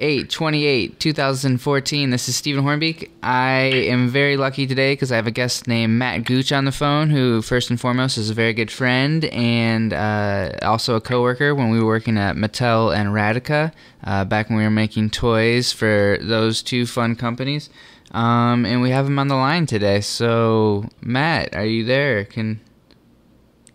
8/28, 2014. This is Stephen Hornbeek. I am very lucky today because I have a guest named Matt Gooch on the phone, who first and foremost is a very good friend and also a coworker when we were working at Mattel and Radica back when we were making toys for those two fun companies. And we have him on the line today. So, Matt, are you there? Can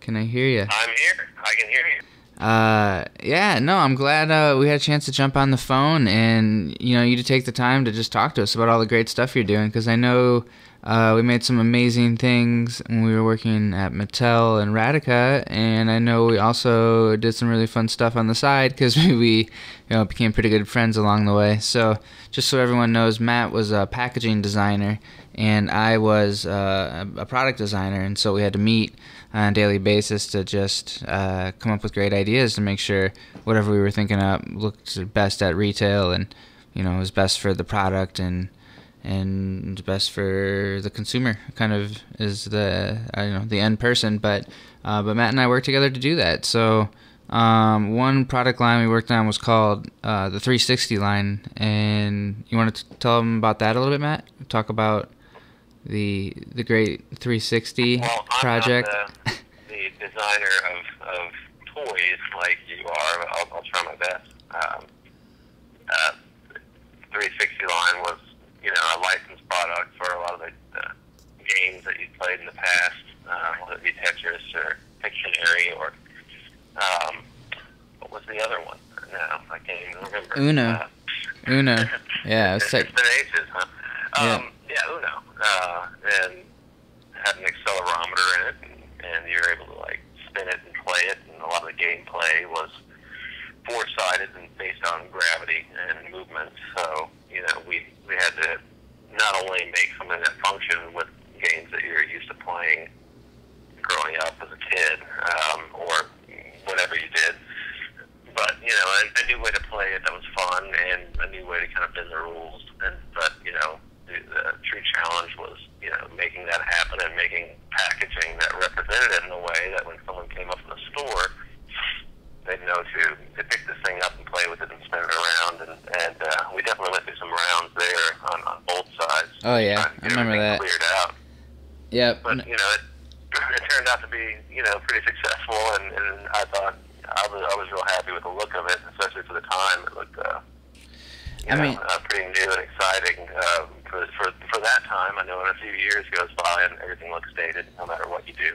I hear you? I'm here. I can hear you. Yeah, no, I'm glad we had a chance to jump on the phone and, you to take the time to just talk to us about all the great stuff you're doing, because I know we made some amazing things when we were working at Mattel and Radica, and I know we also did some really fun stuff on the side because we became pretty good friends along the way. So just so everyone knows, Matt was a packaging designer and I was a product designer, and so we had to meet on a daily basis to just come up with great ideas to make sure whatever we were thinking up looked best at retail and was best for the product and best for the consumer, kind of is the the end person. But Matt and I worked together to do that. So one product line we worked on was called the 360 line, and you want to tell them about that a little bit, Matt? Talk about the great 360 project. I'm not the designer of toys like you are. I'll try my best. 360 line was a licensed product for a lot of the games that you played in the past, whether it be Tetris or Pictionary or what was the other one? No, I can't even remember. Uno. Yeah, it's been ages, huh? Yeah, Uno. And had an accelerometer in it, and you're able to spin it and play it, and a lot of the gameplay was four-sided and based on gravity and movement. So we had to not only make something that functioned with games that you're used to playing growing up as a kid, or whatever you did, but a new way to play it that was fun, and a new way to kind of bend the rules. But the true challenge was making that happen and making packaging that represented it in a way that when someone came up in the store, they'd know to pick this thing up and play with it and spin it around. And we definitely went through some rounds there on both sides. Oh yeah, I remember that. Cleared out. Yep. But it turned out to be pretty successful, and I thought I was real happy with the look of it, especially for the time. It looked pretty new and exciting for that time. I know in a few years goes by and everything looks dated, no matter what you do.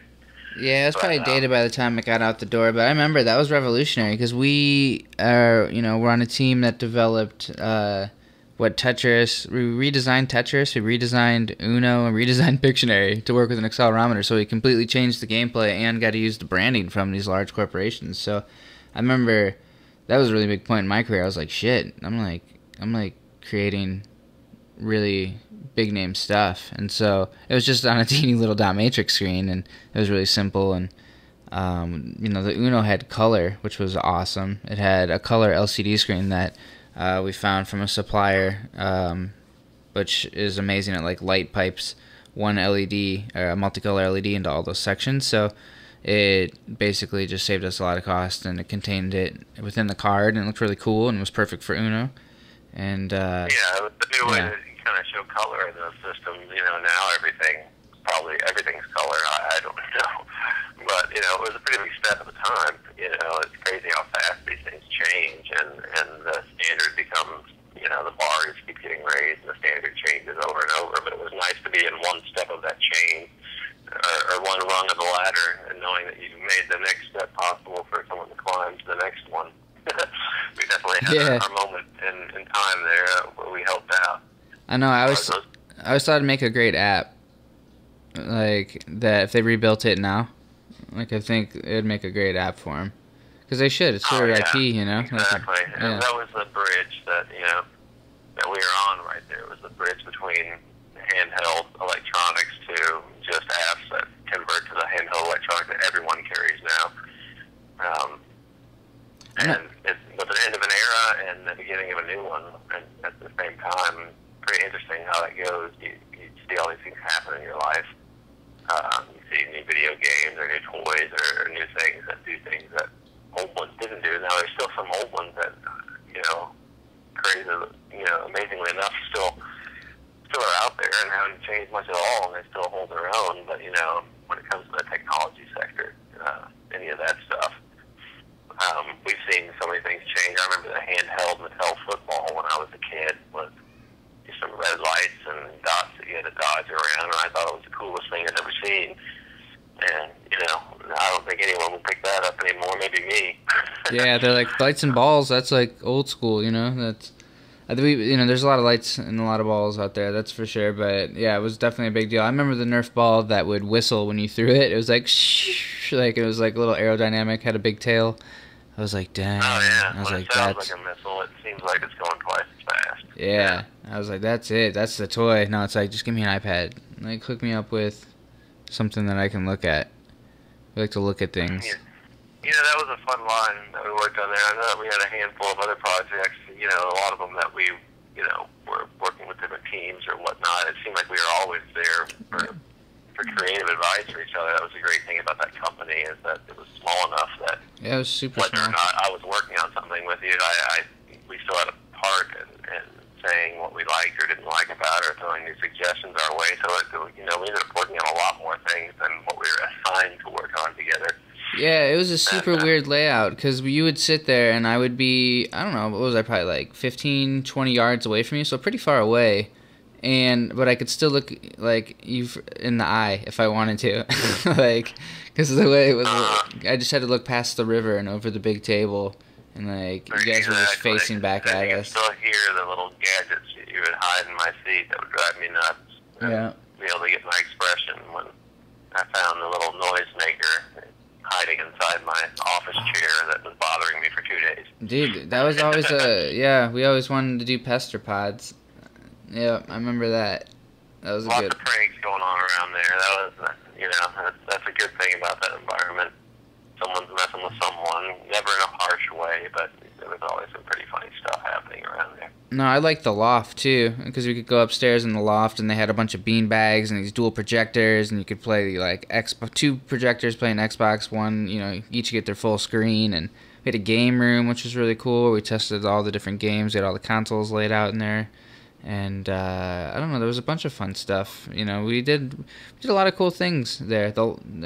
Yeah, it was probably dated by the time it got out the door, but I remember that was revolutionary because we we're on a team that developed Tetris. We redesigned Tetris, we redesigned Uno, and redesigned Pictionary to work with an accelerometer. So we completely changed the gameplay and got to use the branding from these large corporations. So I remember that was a really big point in my career. I was like, shit, I'm like creating really big name stuff. And so it was just on a teeny little dot matrix screen, and it was really simple. And the Uno had color, which was awesome. It had a color LCD screen that we found from a supplier, which is amazing. It light pipes one LED or a multicolor LED into all those sections. So it basically just saved us a lot of cost, and it contained it within the card, and it looked really cool and was perfect for Uno. And the new way to kind of show color in the system. Now everything's color. I don't know, but it was a pretty big step at the time. It's crazy how fast these things change, and the standard becomes the bars keep getting raised, and the standard changes over and over. But it was nice to be in one step of that chain, or one rung of the ladder, and knowing that you made the next step possible for someone to climb to the next one. We definitely had our moment in time there where we helped out. I know. I always thought it'd make a great app. Like that, if they rebuilt it now, I think it'd make a great app for them. Because they should. It's their IP, Exactly. And that was the bridge that that we were on right there. It was the bridge between handheld electronics to just apps that convert to the handheld electronics that everyone carries now. And it was the end of an era and the beginning of a new one, and at the same time, pretty interesting how that goes. You see all these things happen in your life. You see new video games or new toys or new things that do things that old ones didn't do. Now there's still some old ones that created that, amazingly enough, still are out there and haven't changed much at all, and they still hold their own. But when it comes to the technology sector, any of that stuff, we've seen so many things change. I remember the handheld Mattel football when I was a kid with just some red lights and dots that you had to dodge around, and I thought it was the coolest thing I'd ever seen. And I don't think anyone would pick that up anymore. Maybe me. Yeah, they're like lights and balls. That's like old school. That's. I think there's a lot of lights and a lot of balls out there, that's for sure. But yeah, it was definitely a big deal. I remember the Nerf ball that would whistle when you threw it. It was like shh, like it was like a little aerodynamic, had a big tail. I was like, damn. Oh yeah, I was when like, it sounds like a missile, it seems like it's going twice as fast. Yeah, I was like, that's it. That's the toy. No, it's like, just give me an iPad. Like, hook me up with something that I can look at. I like to look at things. Yeah. That was a fun line that we worked on there. I know that we had a handful of other projects, a lot of them that we, were working with different teams or whatnot. It seemed like we were always there for creative advice for each other. That was the great thing about that company, is that it was small enough that it was super whether small. or not I was working on something with you, we still had a part in saying what we liked or didn't like about it, or throwing new suggestions our way. So, we ended up working on a lot more things than what we were assigned to work on together. Yeah, it was a super weird layout, because you would sit there and I would be, I don't know, what was I, probably like 15, 20 yards away from you, so pretty far away. But I could still look like you in the eye if I wanted to, like, because of the way it was. I just had to look past the river and over the big table, and like you guys were just facing back at us. I still hear the little gadgets you would hide in my seat that would drive me nuts. Yeah. Be able to get my expression when I found the little noisemaker hiding inside my office chair that was bothering me for 2 days. Dude, that was always we always wanted to do pester pods. Yeah, I remember that. That was Lots of pranks going on around there. That was, that's a good thing about that environment. Someone's messing with someone, never in a harsh way, but there was always some pretty funny stuff happening around there. No, I liked the loft too, because we could go upstairs in the loft and they had a bunch of bean bags and these dual projectors, and you could play like two projectors playing Xbox, one, each get their full screen, and we had a game room, which was really cool. We tested all the different games. We had all the consoles laid out in there. And I don't know, there was a bunch of fun stuff. We did a lot of cool things there. It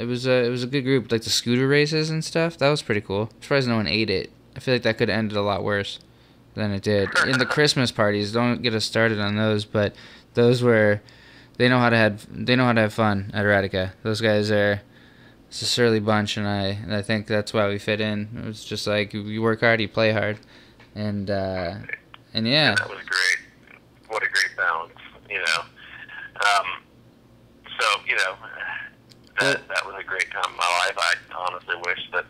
was a good group, like the scooter races and stuff. That was pretty cool. I'm surprised no one ate it. I feel like that could have ended a lot worse than it did. In the Christmas parties, don't get us started on those, but those were, they know how to have fun at Erotica. Those guys are, it's a surly bunch, and I think that's why we fit in. It was just like, you work hard, you play hard, and yeah. That was great. What a great balance, that was a great time in my life. I honestly wish that,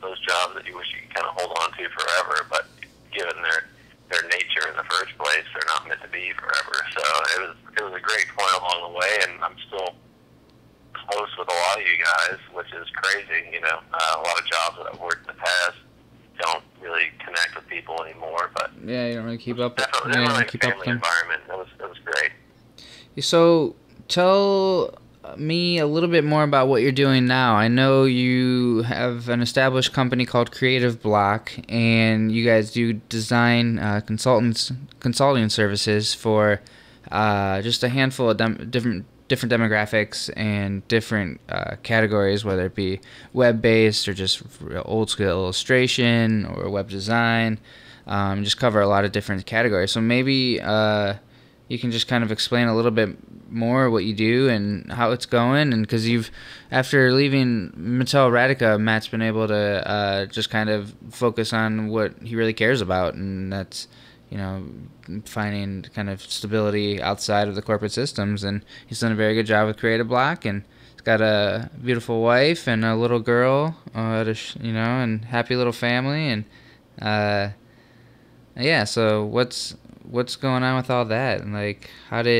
those jobs that you wish you could kind of hold on to forever, but given their nature in the first place, they're not meant to be forever. So it was a great point along the way, and I'm still close with a lot of you guys, which is crazy. A lot of jobs that I've worked in the past don't really connect with people anymore, but yeah, you don't really keep up. Definitely a family environment. It was great. So tell me a little bit more about what you're doing now. I know you have an established company called Creative Block, and you guys do design consulting services for just a handful of different demographics and different categories, whether it be web-based or just old school illustration or web design. Just cover a lot of different categories. So maybe you can just kind of explain a little bit more what you do and how it's going. And because after leaving Mattel Erotica, Matt's been able to just kind of focus on what he really cares about, and that's finding kind of stability outside of the corporate systems. And he's done a very good job with Creative Block, and he's got a beautiful wife and a little girl, and happy little family. And yeah, so what's going on with all that? And like, how's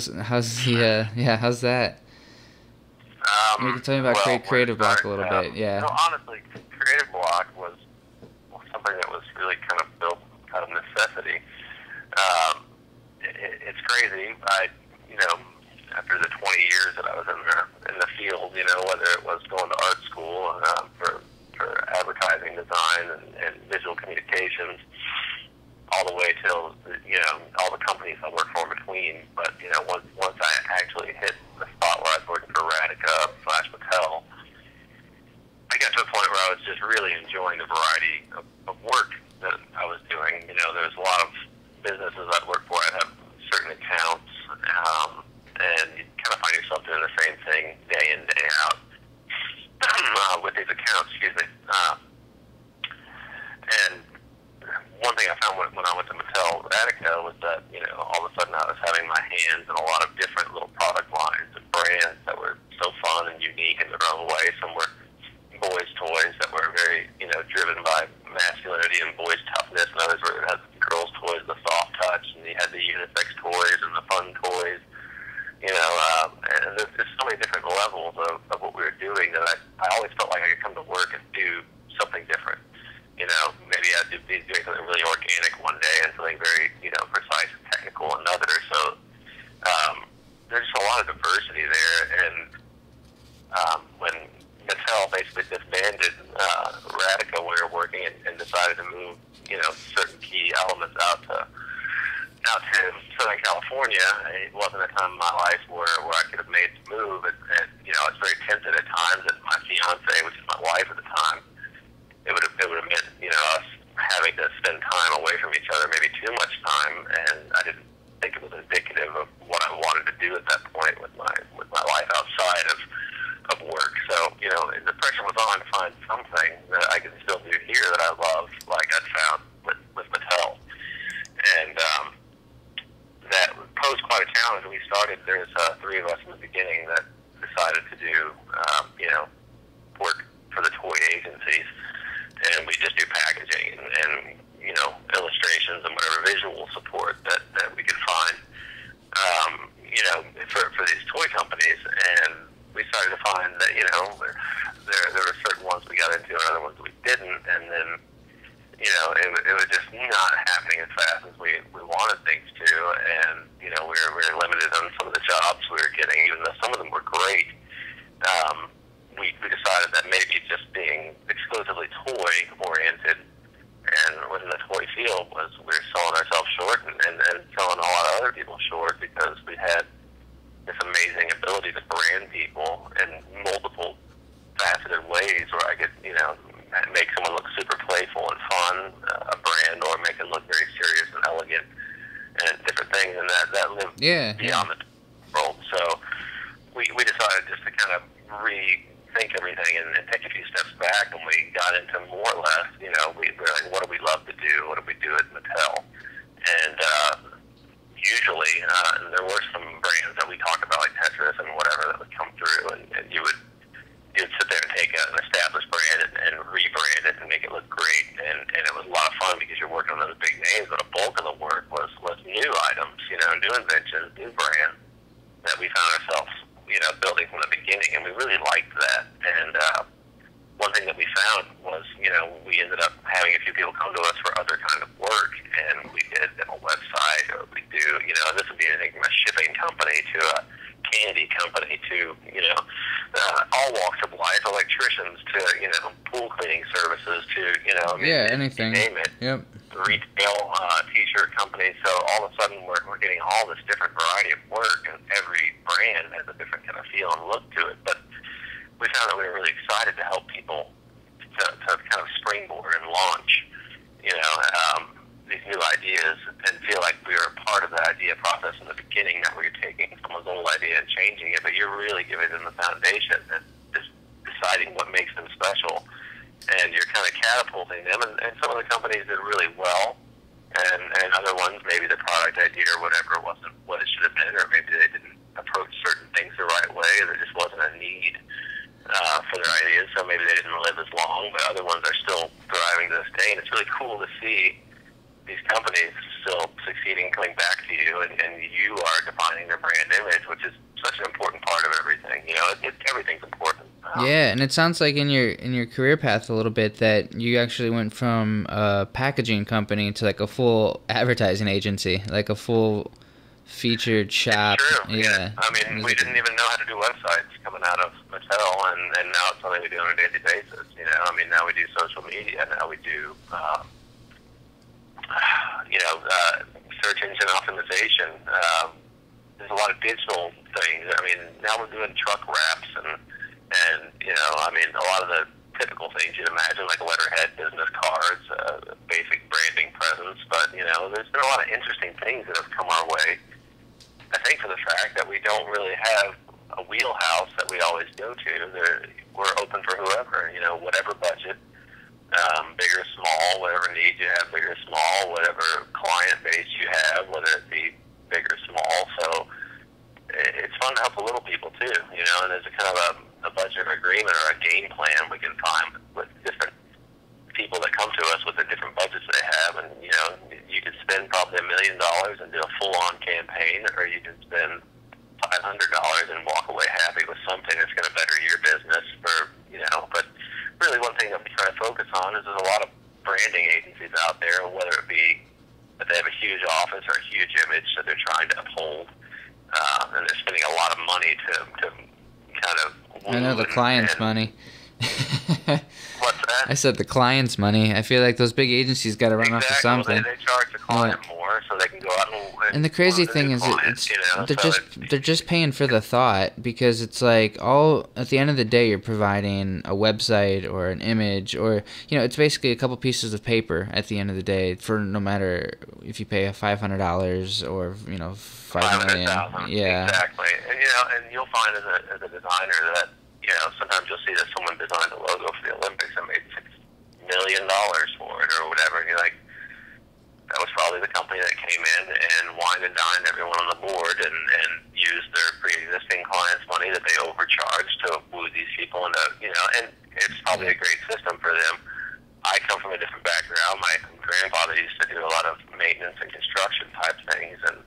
that? You can tell me about Creative Block a little bit. Yeah. Honestly, Creative Block was something that was really kind of built out of necessity. It's crazy. After the 20 years that I was in the field, whether it was going to art school for advertising design and visual communications, all companies I worked for in between. But once I actually hit the spot where I was working for Radica / Mattel, I got to a point where I was just really enjoying the variety of work that I was doing. There was a lot of businesses I'd work for. I'd have certain accounts, and you kind of find yourself doing the same thing day in, day out with these accounts. Excuse me. And one thing I found when I went to Mattel Radica was that, all of a sudden I was having my hands in a lot of different little product lines and brands that were so fun and unique in their own way. Some were boys' toys that were very, driven by masculinity and boys' toughness, and others were had girls' toys, the soft touch, and you had the unisex toys and the fun toys. And there's so many different levels of what we were doing that I always felt like I could come to work and do something different. Maybe I'd be doing something really organic one day and something very, precise and technical another. So there's just a lot of diversity there. And when Mattel basically disbanded Radica when we were working and decided to move, certain key elements out to Southern California, it wasn't a time in my life where I could have made the move. And I was very tempted at times. And my fiance, which is my wife at the time, it would have meant, us having to spend time away from each other, maybe too much time, and I didn't think it was indicative of what I wanted to do at that point with my life outside of work. So, the pressure was on to find something that I could still do here that I love, like I'd found with Mattel. And that posed quite a challenge. There's three of us in the beginning that decided to do, work for the toy agencies. And we just do packaging and illustrations and whatever visual support that we could find, for these toy companies. And we started to find that, there were certain ones we got into and other ones we didn't. And then, it was just not happening as fast as we wanted things to. And, we were limited on some of the jobs we were getting, even though some of them were great. We decided that maybe just being exclusively toy-oriented and within the toy field we were selling ourselves short and selling a lot of other people short, because we had this amazing ability to brand people in multiple faceted ways where I could, make someone look super playful and fun, a brand, or make it look very serious and elegant and different things, and that lived beyond the world. So we decided just to kind of rethink everything and take a few steps back, and we got into more or less, we were like, what do we love to do? What do we do at Mattel? And usually, there were some brands that we talked about, like Tetris and whatever, that would come through, and you'd sit there and take an established brand and rebrand it and make it look great, and it was a lot of fun because you're working on those big names, but a bulk of the work was new items, new inventions, new brands that we found ourselves building from the beginning, and we really liked that. And one thing that we found was, we ended up having a few people come to us for other kind of work, and we did a website, or we do, this would be anything from a shipping company to a candy company to, all walks of life, electricians to, pool cleaning services to, anything. Name it. Yep. Retail, t-shirt companies. So all of a sudden we're getting all this different variety of work, and every brand has a different kind of feel and look to it. But we found that we were really excited to help people to kind of springboard and launch, these new ideas, and feel like we were a part of the idea process in the beginning, that we were taking someone's old idea and changing it, but you're really giving them the foundation and just deciding what makes them special. And you're kind of catapulting them, and some of the companies did really well, and other ones, maybe the product idea or whatever wasn't what it should have been, or maybe they didn't approach certain things the right way, there just wasn't a need for their ideas, so maybe they didn't live as long, but other ones are still thriving to this day, and it's really cool to see these companies still succeeding, coming back to you, and you are defining their brand image, which is such an important part of everything. Everything's important. Yeah, and it sounds like in your career path a little bit that you actually went from a packaging company to like a full advertising agency, like a full featured shop. It's true. Yeah. I mean, we didn't even know how to do websites coming out of Mattel, and now it's something we do on a daily basis. Now we do social media. Now we do, search engine optimization. communication. There's a lot of digital things. I mean, now we're doing truck wraps and I mean, a lot of the typical things you'd imagine, like letterhead, business cards, basic branding presence. But there's been a lot of interesting things that have come our way. I think for the fact that we don't really have a wheelhouse that we always go to. We're open for whoever, whatever budget, big or small, whatever need you have, big or small, whatever client base you have, whether it be big or small. So it's fun to help the little people too, and there's a kind of a budget agreement or a game plan we can find with different people that come to us with the different budgets they have. And, you could spend probably $1 million and do a full-on campaign, or you can spend $500 and walk away happy with something that's going to better your business but really one thing that we try to focus on is there's a lot of branding agencies out there, whether it be that they have a huge office or a huge image that they're trying to uphold, and they're spending a lot of money to kind of I know the client's money. What's that? I said the client's money. I feel like those big agencies got to run off of something. Well, they charge the client more, so they can go out and the crazy thing is, they're just paying for the thought, because it's like at the end of the day, you're providing a website or an image, or it's basically a couple pieces of paper at the end of the day, for no matter if you pay $500 or $5 million. Yeah, exactly. And you'll find as a designer that sometimes you'll see that someone designed a logo for the Olympics and made $6 million for it or whatever, and you're like, that was probably the company that came in and wined and dined everyone on the board and used their pre-existing clients' money that they overcharged to woo these people into, and it's probably a great system for them. I come from a different background. My grandfather used to do a lot of maintenance and construction type things, and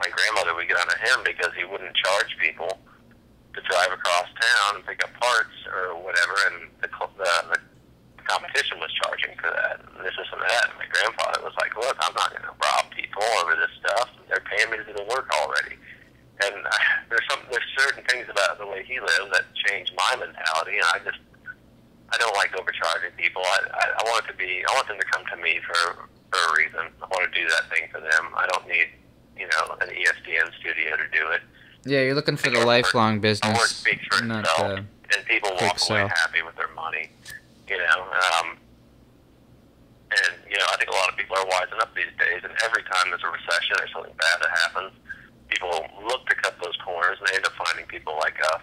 my grandmother would get on to him because he wouldn't charge people to drive across town and pick up parts or whatever, and the competition was charging for that, and this and that. And my grandfather was like, look, I'm not going to rob people over this stuff. They're paying me to do the work already. And there's certain things about the way he lives that changed my mentality, and I don't like overcharging people. I want them to come to me for a reason. I want to do that thing for them. I don't need, an ESPN studio to do it. Yeah, you're looking for the lifelong business. Our work speaks for itself, and people walk away happy with their money, I think a lot of people are wising up these days, and every time there's a recession or something bad that happens, people look to cut those corners, and they end up finding people like us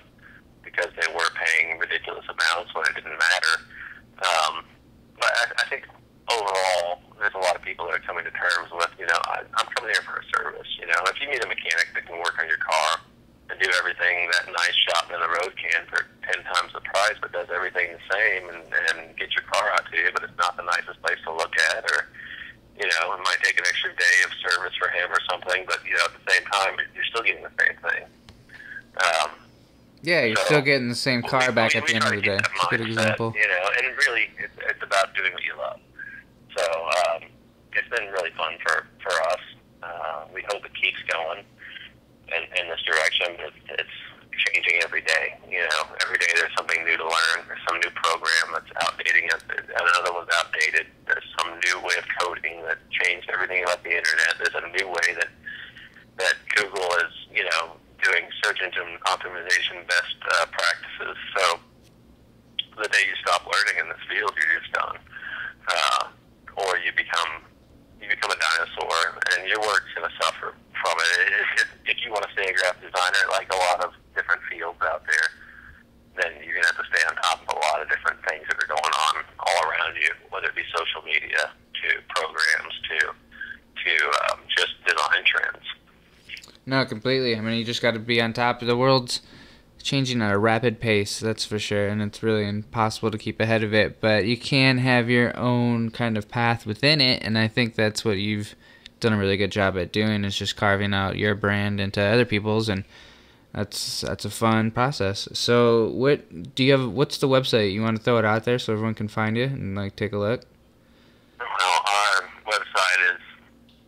because they were paying ridiculous amounts when it didn't matter. But I think overall, there's a lot of people that are coming to terms with, I'm coming here for a service. If you need a mechanic that can work on your car and do everything that nice shop in the road can for 10 times the price, but does everything the same and get your car out to you, but it's not the nicest place to look at, or it might take an extra day of service for him or something, but at the same time, you're still getting the same thing. Yeah, you're still getting the same car back at the end of the day. Good example. And really, it's about doing what you love. So it's been really fun for us. We hope it keeps going in this direction. It's changing every day. Every day there's something new to learn. There's some new program that's outdating it. Another one's outdated. There's some new way of coding that changed everything about the internet. There's a new way that Google is, doing search engine optimization best practices. So the day you stop learning in this field, you're just done. Or you become a dinosaur, and your work's going to suffer from it. If you want to stay a graphic designer, like a lot of different fields out there, then you're going to have to stay on top of a lot of different things that are going on all around you, whether it be social media, to programs, to just design trends. No, completely. I mean, you just got to be on top of the world's changing at a rapid pace, that's for sure, and it's really impossible to keep ahead of it, but you can have your own kind of path within it, and I think that's what you've done a really good job at doing, is just carving out your brand into other people's, and that's a fun process. So what's the website? You want to throw it out there so everyone can find you and take a look? Well, our website is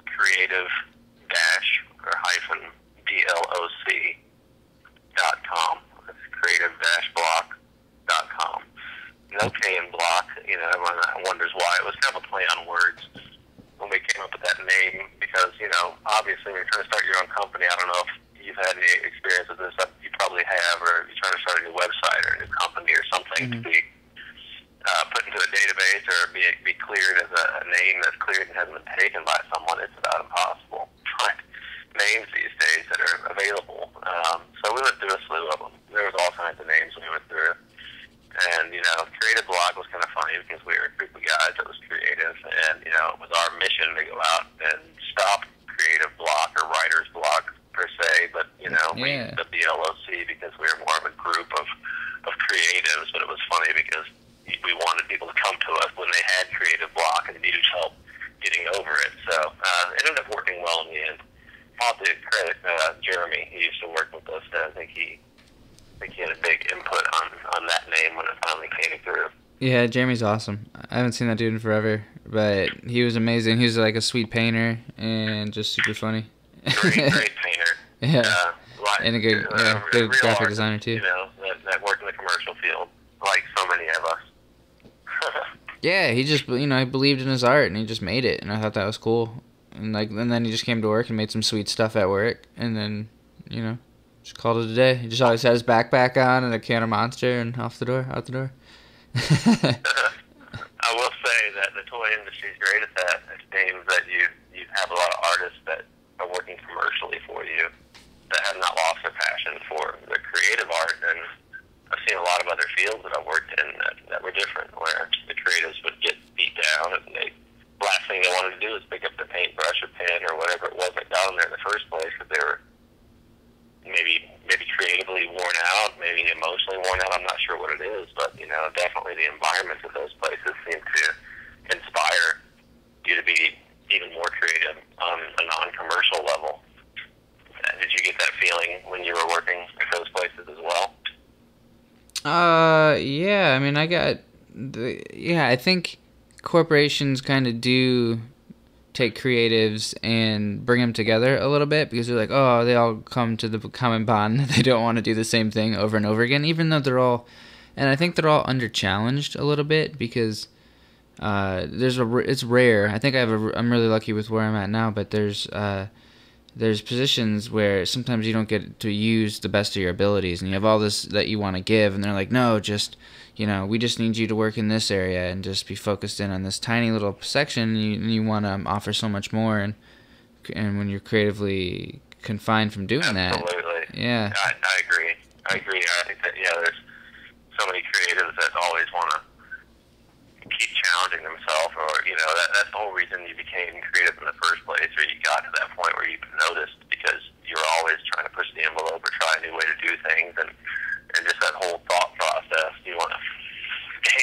creative-bloc.com. That's creative-bloc.com. No K in block. Everyone wonders why. It was kind of a play on words when we came up with that name, because, obviously when you're trying to start your own company, I don't know if you've had any experience with this. You probably have, or you're trying to start a new website or a new company or something to be put into a database or be cleared as a name that's cleared and hasn't been taken by someone. It's about impossible to find names these days that are available. So we went through a slew of them. There was all kinds of names we went through. And, Creative Block was kind of funny because we were a group of guys that was creative. And, it was our mission to go out and stop Creative Block or Writer's Block per se. But, we used the LLC because we were more of a group of creatives. But it was funny because we wanted people to come to us when they had Creative Block and needed help getting over it. So it ended up working well in the end. I'll have to credit Jeremy. He used to work with us. I think he had a big input on that name when it finally came through. Yeah, Jeremy's awesome. I haven't seen that dude in forever, but he was amazing. He was like a sweet painter and just super funny. Great painter. Yeah, and a good graphic designer too. That worked in the commercial field, like so many of us. Yeah, he just he believed in his art and he just made it, and I thought that was cool. And then he just came to work and made some sweet stuff at work, and then just called it a day. He just always had his backpack on and a can of Monster and out the door. I will say that the toy industry is great at that. It seems that you have a lot of artists that are working commercially for you that have not lost their passion for the creative art. And I've seen a lot of other fields that I've worked in that were different, where the creatives would get beat down and last thing they wanted to do is pick up the paintbrush or pen or whatever it was that got them there in the first place, because they were maybe creatively worn out, maybe emotionally worn out. I'm not sure what it is, but definitely the environment of those places seem to inspire you to be even more creative on a non-commercial level. Did you get that feeling when you were working at those places as well? Yeah. I mean, I think corporations kind of do take creatives and bring them together a little bit, because they're like, oh, they all come to the common bond that they don't want to do the same thing over and over again, even though I think they're all under challenged a little bit, because it's rare. I think I'm really lucky with where I'm at now, but there's positions where sometimes you don't get to use the best of your abilities, and you have all this that you want to give, and they're like, no, just we just need you to work in this area and just be focused in on this tiny little section. And you want to offer so much more, and when you're creatively confined from doing Absolutely. Yeah. I agree. I think that there's so many creatives that always want to keep challenging themselves, or that's the whole reason you became creative in the first place, or you got to that point where you've noticed, because you're always trying to push the envelope or try a new way to do things, and just that whole thought process. You want to,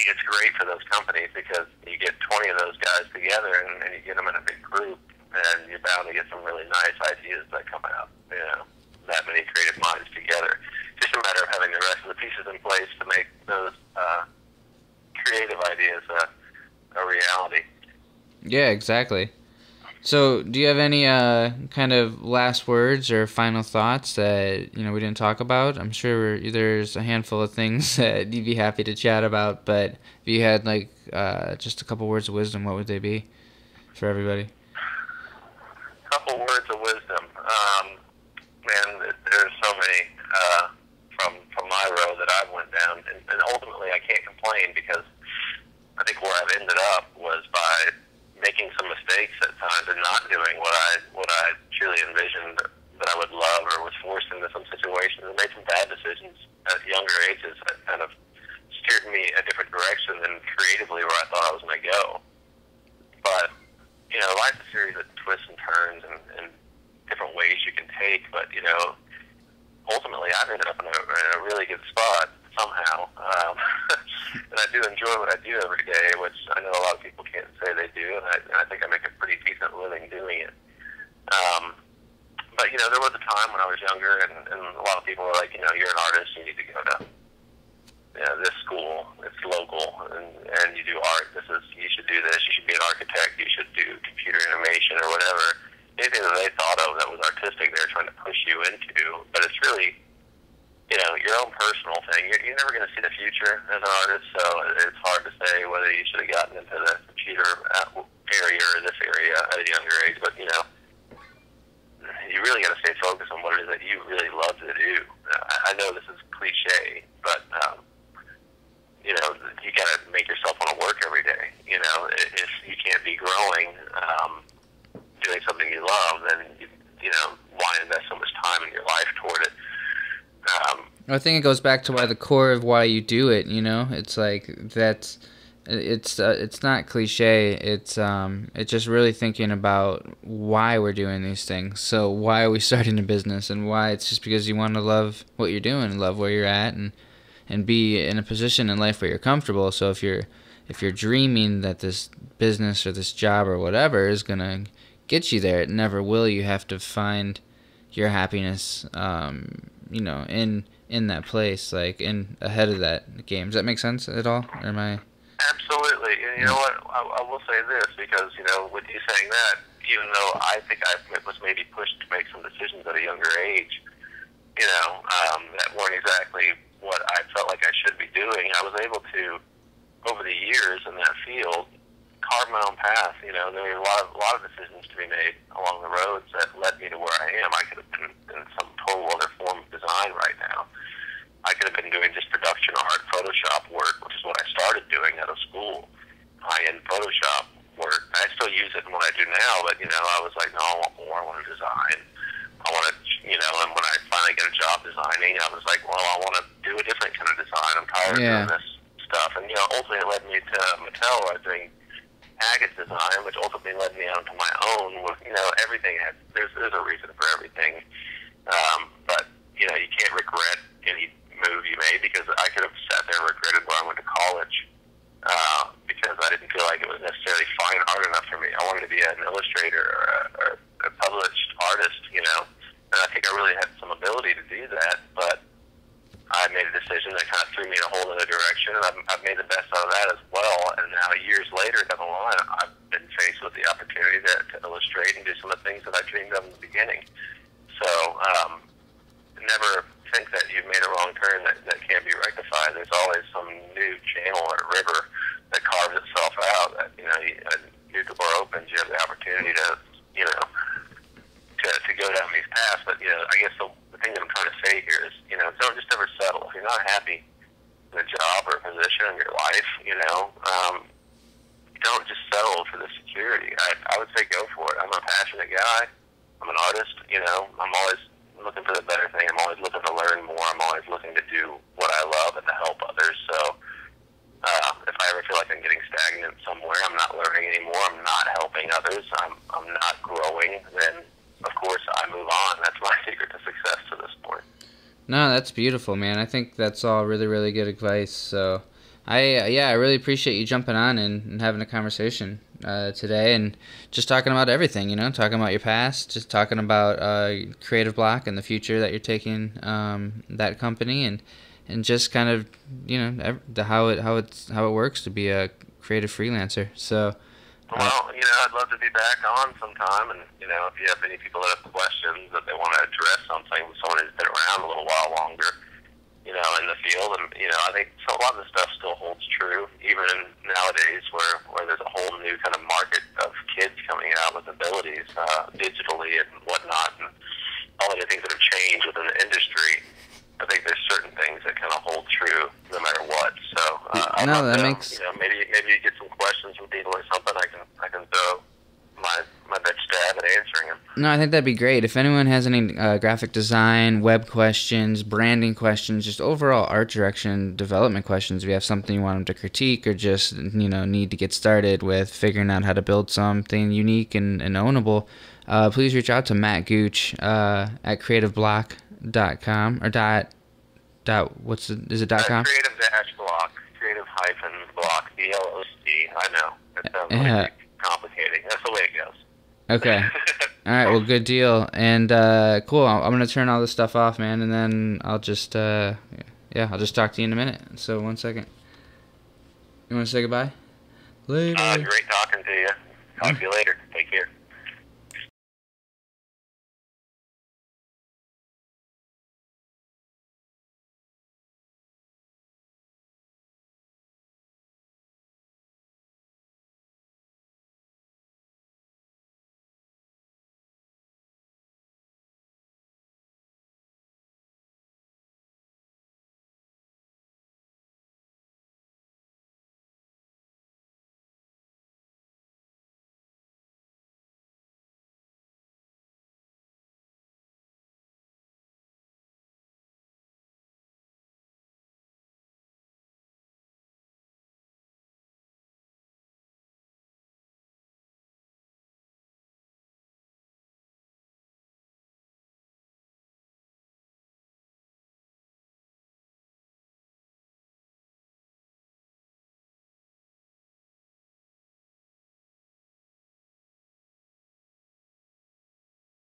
it's great for those companies because you get 20 of those guys together and you get them in a big group, and you're bound to get some really nice ideas that come out. That many creative minds together. Just a matter of having the rest of the pieces in place to make those creative ideas a reality. Yeah, exactly. So, do you have any kind of last words or final thoughts that we didn't talk about? I'm sure there's a handful of things that you'd be happy to chat about, but if you had just a couple words of wisdom, what would they be for everybody? A couple words of wisdom. Man, there's so many from my road that I've went down, and ultimately I can't complain, because I think where I've ended up was by making some mistakes at times and not doing what I truly envisioned that I would love, or was forced into some situations and made some bad decisions at younger ages that kind of steered me a different direction than creatively where I thought I was going to go. But, life's a series of twists and turns and different ways you can take, but, ultimately I've ended up in a really good spot somehow. And I do enjoy what I do every day, which I know a lot of people can't say they do, and I think I make a pretty decent living doing it. But, there was a time when I was younger, and a lot of people were like, you're an artist, you need to go to this school, it's local, and you do art, you should do this, you should be an architect, you should do computer animation or whatever. Anything that they thought of that was artistic, they were trying to push you into, but it's really your own personal thing. You're never going to see the future as an artist, so it's hard to say whether you should have gotten into the computer area or this area at a younger age. But, really got to stay focused on what it is that you really love to do. I know this is cliche, but you know, you got to make yourself want to work every day. You know, if you can't be growing, doing something you love, then you know, why invest so much time in your life toward it? I think it goes back to why the core of why you do it. You know, it's like that's. It's not cliche. It's just really thinking about why we're doing these things. So why are we starting a business, and why it's just because you want to love what you're doing, love where you're at, and be in a position in life where you're comfortable. So if you're dreaming that this business or this job or whatever is gonna get you there, it never will. You have to find your happiness, you know, in that place, like in ahead of that game. Does that make sense at all? Or am I? Absolutely. And you know what? I will say this, because, you know, with you saying that, even though I think I was maybe pushed to make some decisions at a younger age, you know, that weren't exactly what I felt like I should be doing, I was able to, over the years in that field, carve my own path. You know, there were a lot of decisions to be made along the roads that led me to where I am. I could have been in some total other form of design right now. I could have been doing just production art, Photoshop work, which is what I started doing out of school, high-end Photoshop work. I still use it in what I do now, but, you know, I was like, no, I want more. I want to design. I want to, you know, and when I finally get a job designing, I was like, well, I want to do a different kind of design. I'm tired of doing this stuff. And, you know, ultimately it led me to Mattel, where I was doing package design, which ultimately led me onto my own with, you know, everything. There's a reason for everything. But, you know, you can't regret any move you made, because I could have sat there and regretted where I went to college, because I didn't feel like it was necessarily fine art enough for me. I wanted to be an illustrator or a published artist, you know, and I think I really had some ability to do that, but I made a decision that kind of threw me in a whole other direction, and I've made the best out of that as well. And now, years later down the line, I've been faced with the opportunity to illustrate and do some of the things that I dreamed of in the beginning. So, never think that you've made a wrong turn that can't be rectified. There's always some new channel or river that carves itself out. That, you know, a new door opens. You have the opportunity to, you know, to go down these paths. But, you know, I guess the thing that I'm trying to say here is, you know, don't just ever settle. If you're not happy in a job or a position in your life, you know, don't just settle for the security. I would say go for it. I'm a passionate guy. I'm an artist. You know, I'm always looking for the better thing. I'm always looking to learn more. I'm always looking to do what I love and to help others. So if I ever feel like I'm getting stagnant somewhere, I'm not learning anymore, I'm not helping others, I'm not growing, then of course I move on. That's my secret to success to this point. No, that's beautiful, man. I think that's all really, really good advice. So I really appreciate you jumping on and having a conversation today, and just talking about everything, you know, talking about your past, just talking about Creative Block and the future that you're taking that company, and just kind of, you know, how it works to be a creative freelancer. So well, you know, I'd love to be back on sometime, and, you know, if you have any people that have questions that they want to address something with someone who's been around a little while longer, you know, in the field. And, you know, I think so a lot of the stuff still holds true, even nowadays where there's a whole new kind of market of kids coming out with abilities digitally and whatnot, and all of the things that have changed within the industry. I think there's certain things that kind of hold true no matter what. So, no, that makes, you know, maybe you get some questions from people or something. I can throw my best stab at answering them. No, I think that'd be great. If anyone has any graphic design, web questions, branding questions, just overall art direction, development questions, if you have something you want them to critique, or just, you know, need to get started with figuring out how to build something unique and ownable, please reach out to Matt Gooch at creativeblock.com or is it .com? Creative-block, creative-block, BLOC. I know. That sounds really complicated. That's the way it goes. Okay. All right. Well, good deal. And cool. I'm gonna turn all this stuff off, man, and then I'll just I'll just talk to you in a minute. So 1 second. You want to say goodbye? Later. Great talking to you. Talk to you later. Take care.